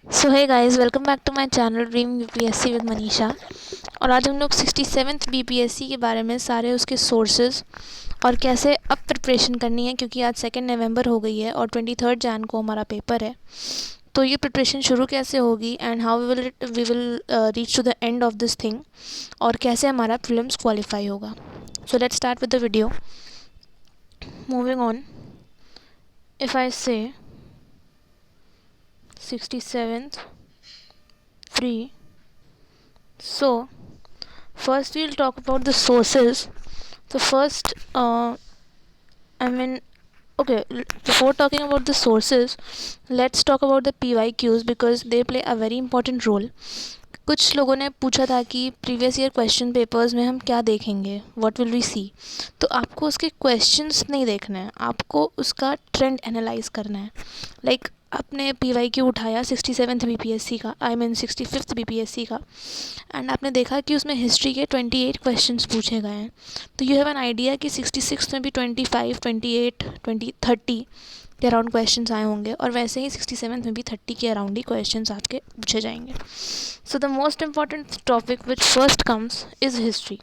So hey guys, welcome back to my channel dream UPSC with Manisha. और आज हम लोग 67th बीपीएससी के बारे में सारे उसके सोर्सेज और कैसे अब प्रिपरेशन करनी है, क्योंकि आज 2 नवंबर हो गई है और 23 जैन को हमारा पेपर है। तो ये प्रिपरेशन शुरू कैसे होगी and how we will reach to the end of this thing, और कैसे हमारा प्रीलिम्स क्वालिफाई होगा। So let's start with the video. Moving on, if I say 67th free. So, first we'll talk about the sources. So first, I mean, okay, before talking about the sources, let's talk about the PYQs because they play a very important role. कुछ लोगों ने पूछा था कि previous year question papers में हम क्या देखेंगे, व्हाट विल वी सी। तो आपको उसके क्वेश्चंस नहीं देखना है, आपको उसका ट्रेंड एनालाइज करना है। लाइक आपने PYQ उठाया 67th बीपीएससी का, आई मीन 65th बीपीएससी का, एंड आपने देखा कि उसमें हिस्ट्री के 28 क्वेश्चंस पूछे गए हैं। तो यू हैव एन आइडिया कि 66 में भी 25, 28, 30 के अराउंड क्वेश्चंस आए होंगे, और वैसे ही 67th में भी 30 के अराउंड ही क्वेश्चंस आपके पूछे जाएंगे। So the most important topic which first comes is history.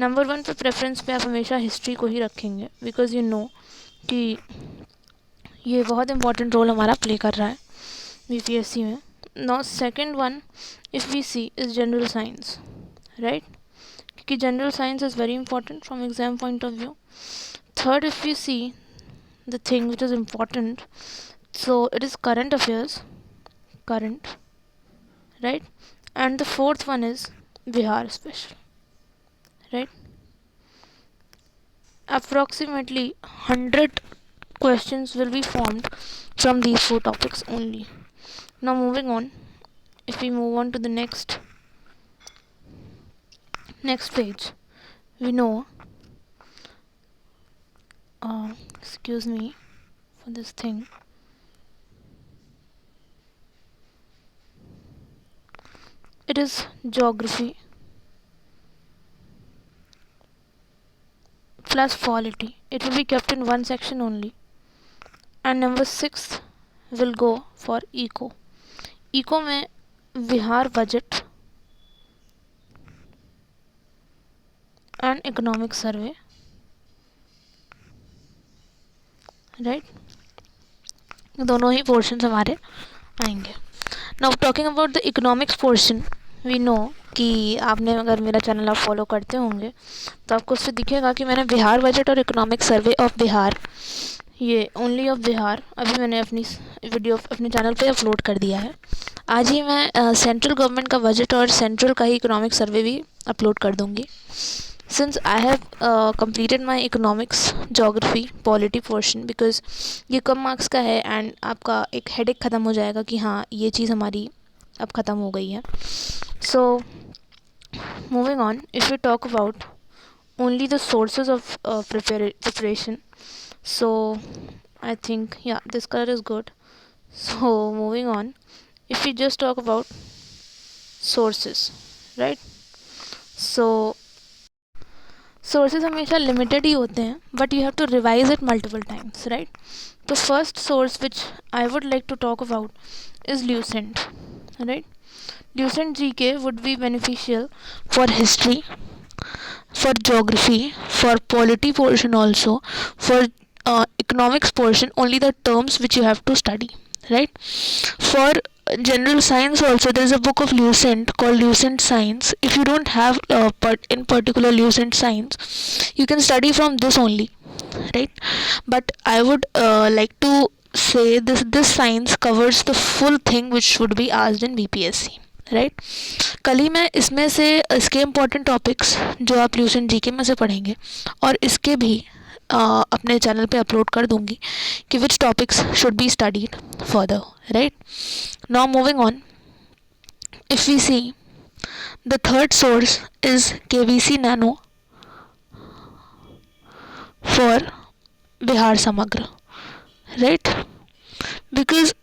Number 1 पे प्रेफरेंस पे आप हमेशा हिस्ट्री को ही रखेंगे, बिकॉज यू नो कि ये बहुत इंपॉर्टेंट रोल हमारा प्ले कर रहा है बीपीएससी में। Now second one, if we see, is general science, right, क्योंकि general science is very important from exam point of view. Third, if you see the thing which is important, so it is current affairs, current, right? And the fourth one is Bihar special, right? Approximately 100 questions will be formed from these 4 topics only. Now moving on, if we move on to the next page, we know excuse me for this thing. It is geography plus polity. It will be kept in one section only. And number 6 will go for eco. Eco में Bihar budget and economic survey, right, दोनों ही portion हमारे आएंगे। Now talking about the economics portion, we know कि आपने अगर मेरा channel आप फॉलो करते होंगे तो आपको उससे दिखेगा कि मैंने बिहार बजट और इकोनॉमिक सर्वे ऑफ बिहार, ये ओनली ऑफ बिहार, अभी मैंने अपनी वीडियो अपने चैनल पे अपलोड कर दिया है। आज ही मैं सेंट्रल गवर्नमेंट का बजट और सेंट्रल का ही इकोनॉमिक सर्वे भी अपलोड कर दूँगी। Since I have completed my economics geography polity portion, because ये कम मार्क्स का है एंड आपका एक हेडेक ख़त्म हो जाएगा कि हाँ ये चीज़ हमारी अब ख़त्म हो गई है। So moving on, if you talk about only the sources of preparation, so I think yeah, this color is good. So moving on, if we just talk about sources, right, so sources हमेशा limited ही होते हैं, but you have to revise it multiple times, right? The first source which I would like to talk about is Lucent, right? Lucent GK would be beneficial for history, for geography, for polity portion also, for economics portion, only the terms which you have to study, right? For general science also, there is a book of Lucent called Lucent Science. If you don't have in particular Lucent Science, you can study from this only, right? But I would like to say this science covers the full thing which should be asked in BPSC, right. कल ही मैं इसमें से इसके important topics जो आप Lucent GK में से पढ़ेंगे और इसके भी अपने चैनल पे अपलोड कर दूंगी कि which topics should be studied further, right. Now moving on, if we see the third source is KVC nano for Bihar Samagra, right, because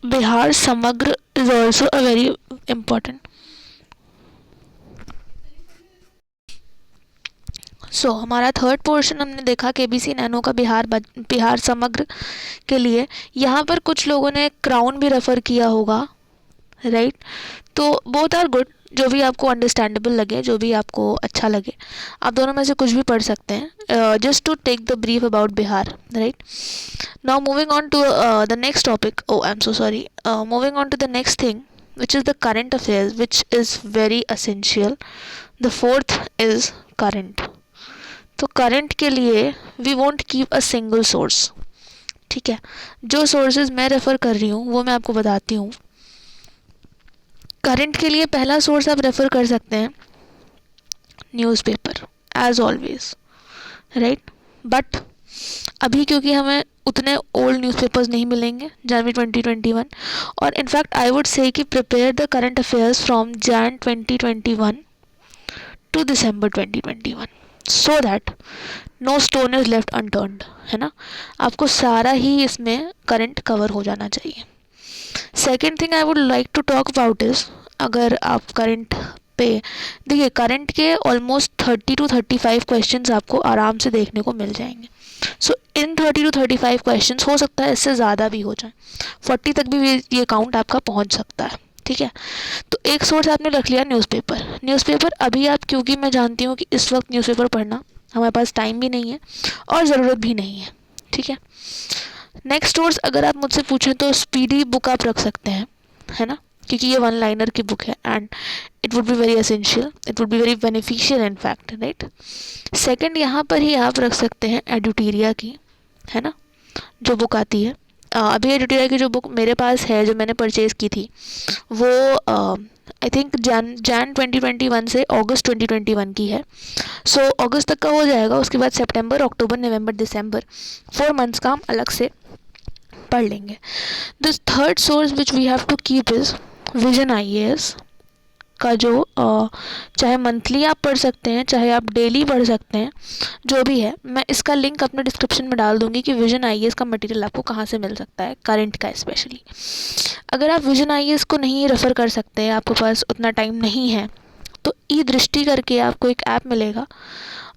Bihar समग्र is also a very important. सो हमारा थर्ड पोर्शन हमने देखा KBC nano का बिहार समग्र के लिए। यहाँ पर कुछ लोगों ने क्राउन भी रेफ़र किया होगा, राइट। तो बोथ आर गुड, जो भी आपको अंडरस्टैंडेबल लगे, जो भी आपको अच्छा लगे, आप दोनों में से कुछ भी पढ़ सकते हैं, just to take the brief about Bihar, right. Now moving on to the next topic, oh I am so sorry, moving on to the next thing which is the current affairs, which is very essential. The fourth is current. तो current के लिए we want keep a single source, ठीक है। जो sources मैं refer कर रही हूँ वो मैं आपको बताती हूँ। करंट के लिए पहला सोर्स आप रेफ़र कर सकते हैं newspaper, as always, right. But अभी क्योंकि हमें उतने ओल्ड न्यूज़पेपर्स नहीं मिलेंगे जनवरी 2021, और इनफैक्ट आई वुड से कि prepare the current affairs from Jan 2021 to December 2021 so that no stone is left unturned, है ना। आपको सारा ही इसमें करंट कवर हो जाना चाहिए। Second thing I would like to talk about is, अगर आप करंट पे देखिए, करंट के ऑलमोस्ट 30 to 35 क्वेश्चंस आपको आराम से देखने को मिल जाएंगे। सो इन 30 to 35 क्वेश्चंस हो सकता है इससे ज़्यादा भी हो जाए, 40 तक भी ये काउंट आपका पहुंच सकता है, ठीक है। तो एक सोर्स आपने रख लिया न्यूज़पेपर। न्यूज़पेपर अभी आप, क्योंकि मैं जानती हूँ कि इस वक्त न्यूज़पेपर पढ़ना हमारे पास टाइम भी नहीं है और ज़रूरत भी नहीं है, ठीक है। नेक्स्ट सोर्स अगर आप मुझसे पूछें तो स्पीडी बुक आप रख सकते हैं, है ना, क्योंकि ये वन लाइनर की बुक है and it would be very essential, it would be very beneficial in fact, right. Second यहाँ पर ही आप रख सकते हैं एडुटेरिया की, है ना, जो बुक आती है। अभी एडुटेरिया की जो बुक मेरे पास है, जो मैंने परचेज़ की थी, वो आई थिंक जैन 2021 से अगस्त 2021 की है। सो अगस्त तक का हो जाएगा, उसके बाद सितंबर, अक्टूबर, नवंबर, दिसंबर, 4 मंथ्स का हम अलग से पढ़ लेंगे। This third source which we have to keep is Vision IAS का, जो चाहे मंथली आप पढ़ सकते हैं, चाहे आप डेली पढ़ सकते हैं, जो भी है। मैं इसका लिंक अपने डिस्क्रिप्शन में डाल दूंगी कि विजन आईएएस का मटेरियल आपको कहाँ से मिल सकता है, करंट का स्पेशली। अगर आप विजन आईएएस को नहीं रेफ़र कर सकते, आपके पास उतना टाइम नहीं है, तो ई दृष्टि करके आपको एक ऐप मिलेगा।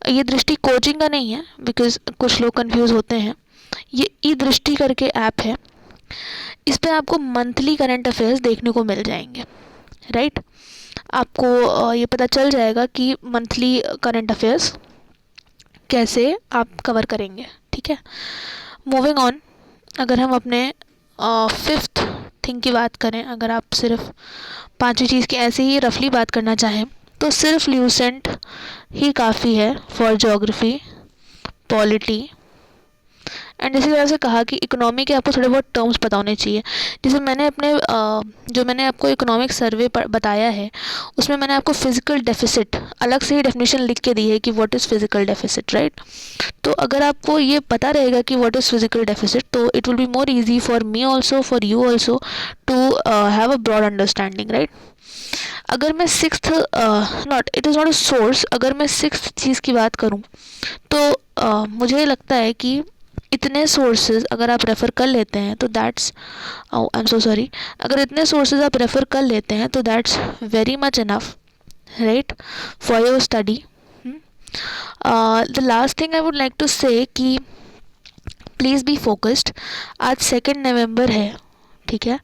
ये दृष्टि कोचिंग का नहीं है, बिकॉज़ कुछ लोग कंफ्यूज होते हैं। ये ई दृष्टि करके ऐप है, इस पर आपको मंथली करंट अफेयर्स देखने को मिल जाएंगे, राइट। आपको ये पता चल जाएगा कि मंथली करंट अफेयर्स कैसे आप कवर करेंगे, ठीक है। मूविंग ऑन, अगर हम अपने फिफ्थ थिंग की बात करें, अगर आप सिर्फ पांचवी चीज़ की ऐसे ही रफली बात करना चाहें, तो सिर्फ ल्यूसेंट ही काफ़ी है फॉर ज्योग्राफी, पॉलिटी एंड इसी तरह से कहा कि इकोनॉमी के आपको थोड़े बहुत टर्म्स पता होने चाहिए। जैसे मैंने अपने जो मैंने आपको इकोनॉमिक सर्वे बताया है, उसमें मैंने आपको फिजिकल डेफिसिट अलग से ही डेफिनेशन लिख के दी है कि what is physical deficit, right. तो अगर आपको ये पता रहेगा कि व्हाट इज़ फिजिकल डेफिसिट, तो it will be more easy for me also, for you also to have a broad understanding, right. अगर मैं sixth not it is not a source, अगर मैं सिक्स्थ चीज़ की बात करूँ तो मुझे लगता है कि इतने सोर्सेज अगर आप रेफ़र कर लेते हैं तो that's, I am so sorry, अगर इतने सोर्सेज आप रेफ़र कर लेते हैं तो that's very much enough, right, for your study. The last thing I would like to say कि प्लीज़ बी फोकस्ड। आज 2 नवंबर है, ठीक है,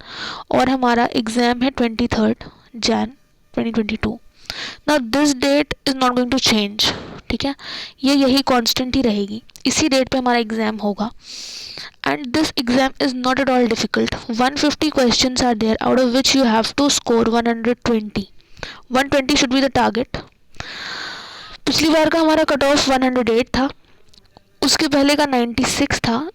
और हमारा एग्ज़ाम है 23 Jan 2022। Now this date is not going to change, ठीक है, ये यही कांस्टेंट ही रहेगी, इसी डेट पे हमारा एग्ज़ाम होगा। And this exam is not at all difficult. 150 questions are there, out of which you have to score 120। 120 should be the target. पिछली बार का हमारा कट ऑफ 108 था, उसके पहले का 96 था।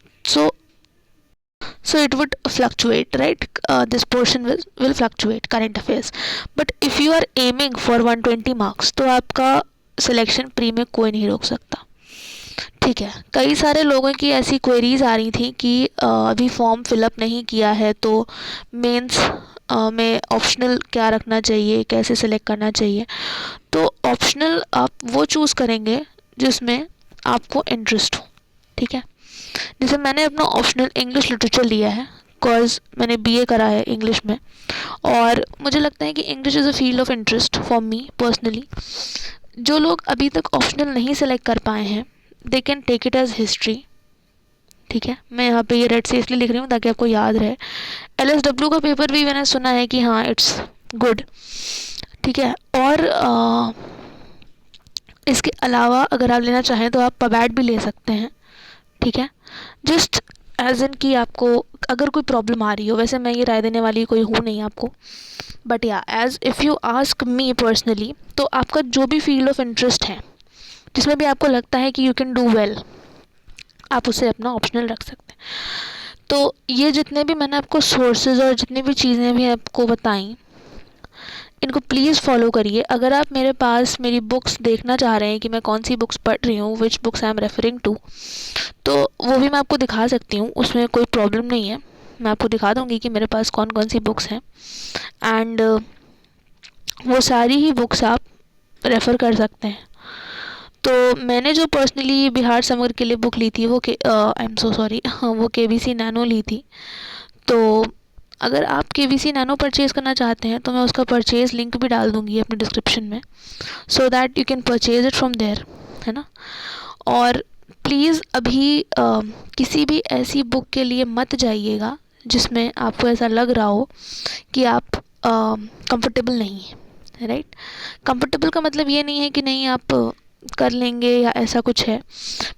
So it would fluctuate, right? This portion will fluctuate, current affairs. But if you are aiming for 120 marks, तो आपका सिलेक्शन प्री में कोई नहीं रोक सकता, ठीक है। कई सारे लोगों की ऐसी क्वेरीज आ रही थी कि अभी फॉर्म फिलअप नहीं किया है तो मेंस में ऑप्शनल क्या रखना चाहिए, कैसे सिलेक्ट करना चाहिए। तो ऑप्शनल आप वो चूज़ करेंगे जिसमें आपको इंटरेस्ट हो, ठीक है। जैसे मैंने अपना ऑप्शनल इंग्लिश लिटरेचर लिया है, बिकॉज मैंने बीए करा है इंग्लिश में, और मुझे लगता है कि English is a field of interest for me personally. जो लोग अभी तक ऑप्शनल नहीं सेलेक्ट कर पाए हैं, they can take it as history, ठीक है, मैं यहाँ पे ये रेड से इसलिए लिख रही हूँ ताकि आपको याद रहे। LSW का पेपर भी मैंने सुना है कि हाँ इट्स गुड, ठीक है। और इसके अलावा अगर आप लेना चाहें तो आप पबैट भी ले सकते हैं, ठीक है। जस्ट एज इन कि आपको अगर कोई प्रॉब्लम आ रही हो, वैसे मैं ये राय देने वाली कोई हूँ नहीं आपको, बट या as if you ask me personally, तो आपका जो भी फील्ड ऑफ इंटरेस्ट है, जिसमें भी आपको लगता है कि यू कैन डू वेल, आप उसे अपना ऑप्शनल रख सकते हैं। तो ये जितने भी मैंने आपको सोर्सेज और जितनी भी चीज़ें भी आपको बताई, इनको प्लीज़ फॉलो करिए। अगर आप मेरे पास मेरी बुक्स देखना चाह रहे हैं कि मैं कौन सी बुक्स पढ़ रही हूँ, which books I am referring to, तो वो भी मैं आपको दिखा सकती हूँ, उसमें कोई प्रॉब्लम नहीं है। मैं आपको दिखा दूँगी कि मेरे पास कौन कौन सी बुक्स हैं, एंड वो सारी ही बुक्स आप रेफ़र कर सकते हैं। तो मैंने जो पर्सनली बिहार समग्र के लिए बुक ली थी वो आई एम सो सॉरी, वो KBC नैनो ली थी। तो अगर आप KBC नैनो परचेज़ करना चाहते हैं तो मैं उसका परचेज़ लिंक भी डाल दूँगी अपने डिस्क्रिप्शन में, so that you can purchase it from there, है ना। और प्लीज़ अभी किसी भी ऐसी बुक के लिए मत जाइएगा जिसमें आपको ऐसा लग रहा हो कि आप कंफर्टेबल नहीं हैं, राइट। कंफर्टेबल का मतलब ये नहीं है कि नहीं आप कर लेंगे या ऐसा कुछ है।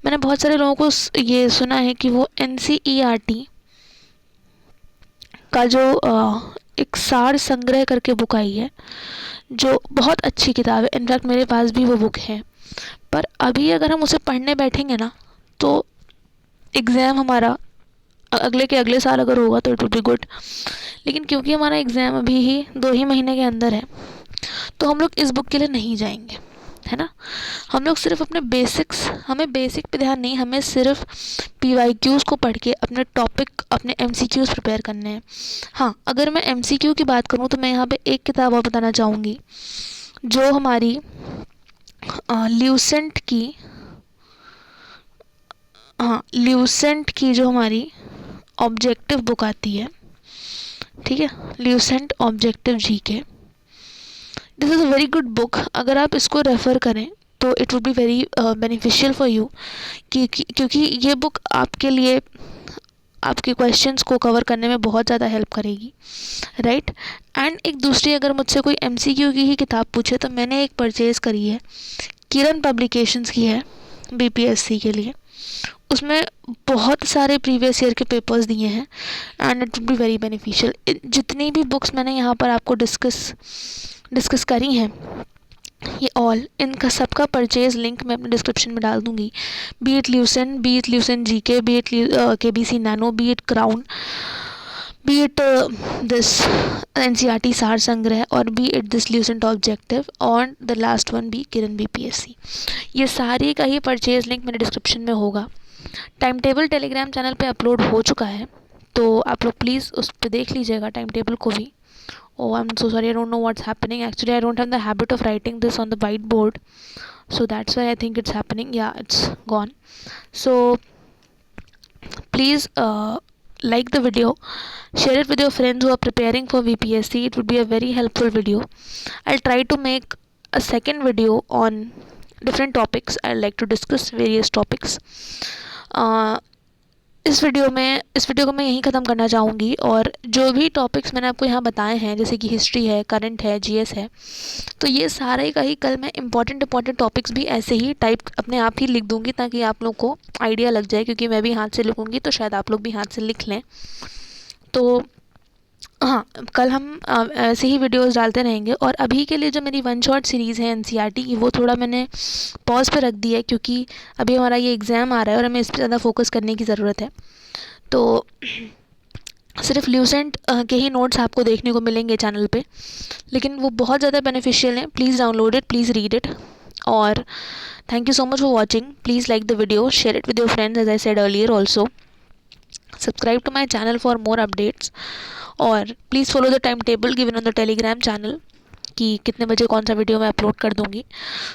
मैंने बहुत सारे लोगों को ये सुना है कि वो NCERT का जो एक सार संग्रह करके बुक आई है, जो बहुत अच्छी किताब है, इनफैक्ट मेरे पास भी वो बुक है, पर अभी अगर हम उसे पढ़ने बैठेंगे ना तो एग्ज़ाम हमारा अगले के अगले साल अगर होगा तो इट विल बी गुड। लेकिन क्योंकि हमारा एग्ज़ाम अभी ही 2 ही महीने के अंदर है, तो हम लोग इस बुक के लिए नहीं जाएंगे, है ना। हम लोग सिर्फ अपने बेसिक्स, हमें बेसिक पे ध्यान नहीं, हमें सिर्फ PYQs को पढ़ के अपने टॉपिक, अपने MCQs प्रिपेयर करने हैं। हाँ, अगर मैं MCQ की बात करूँ तो मैं यहाँ पे एक किताब और बताना चाहूँगी जो हमारी ल्यूसेंट की, हाँ ल्यूसेंट की जो हमारी ऑब्जेक्टिव बुक आती है, ठीक है, Lucent objective GK। This is a very good book. अगर आप इसको रेफ़र करें तो it would be very beneficial for you, क्योंकि ये बुक आपके लिए आपके क्वेश्चंस को कवर करने में बहुत ज़्यादा हेल्प करेगी, राइट। एंड एक दूसरी, अगर मुझसे कोई MCQ की ही किताब पूछे तो मैंने एक परचेज़ करी है, किरण पब्लिकेशंस की है, BPSC के लिए। उसमें बहुत सारे प्रीवियस ईयर के पेपर्स दिए हैं and it would be very beneficial. जितनी भी बुक्स मैंने यहाँ पर आपको डिस्कस करी हैं, ये ऑल, इनका सबका परचेज़ लिंक मैं अपने डिस्क्रिप्शन में डाल दूँगी। Be it Lucent GK, be it KBC nano, be it crown, be it this NCERT Sar Sangrah, और be it this Lucent objective, और the last one be Kiran BPSC। ये सारे का ही परचेज़ लिंक मेरे डिस्क्रिप्शन में होगा। टाइम टेबल टेलीग्राम चैनल पे अपलोड हो चुका है, तो आप लोग प्लीज़ उस पर देख लीजिएगा टाइम टेबल को भी। Oh, I'm so sorry, I don't know what's happening. Actually, I don't have the habit of writing this on the whiteboard, so that's why I think it's happening. Yeah, it's gone. So please like the video, share it with your friends who are preparing for VPSC. It would be a very helpful video. I'll try to make a second video on different topics. I'd like to discuss various topics. इस video को मैं यहीं ख़त्म करना चाहूँगी, और जो भी टॉपिक्स मैंने आपको यहाँ बताए हैं, जैसे कि हिस्ट्री है, करंट है, GS है, तो ये सारे का ही कल मैं इम्पॉर्टेंट टॉपिक्स भी ऐसे ही टाइप अपने आप ही लिख दूँगी, ताकि आप लोग को आइडिया लग जाए, क्योंकि मैं भी हाथ से लिखूँगी तो शायद आप लोग भी हाथ से लिख लें। तो हाँ, कल हम ऐसे ही वीडियोस डालते रहेंगे। और अभी के लिए जो मेरी वन शॉट सीरीज़ है NCERT की, वो थोड़ा मैंने पॉज पे रख दी है, क्योंकि अभी हमारा ये एग्ज़ाम आ रहा है और हमें इस पर ज़्यादा फोकस करने की ज़रूरत है। तो सिर्फ ल्यूसेंट के ही नोट्स आपको देखने को मिलेंगे चैनल पे, लेकिन वो बहुत ज़्यादा बेनिफिशियल हैं। Please download it, please read it, और thank you so much for watching. Please like the video, share it with your friends as I said earlier also. Subscribe to my channel for more updates, और please follow the time table given on the Telegram channel कि कितने बजे कौन सा video मैं upload कर दूँगी,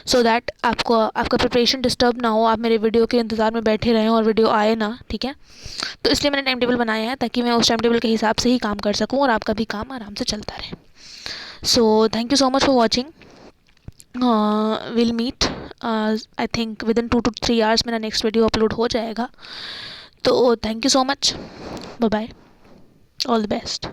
so that आपका प्रिपरेशन डिस्टर्ब ना हो, आप मेरे वीडियो के इंतज़ार में बैठे रहें और वीडियो आए ना, ठीक है। तो इसलिए मैंने टाइम टेबल बनाया है, ताकि मैं उस टाइम टेबल के हिसाब से ही काम कर सकूँ और आपका भी काम आराम से चलता रहे। So thank you so much for watching. Will meet, I think within 2 to 3 hours मेरा नेक्स्ट वीडियो अपलोड हो जाएगा। तो thank you so much, bye bye, all the best.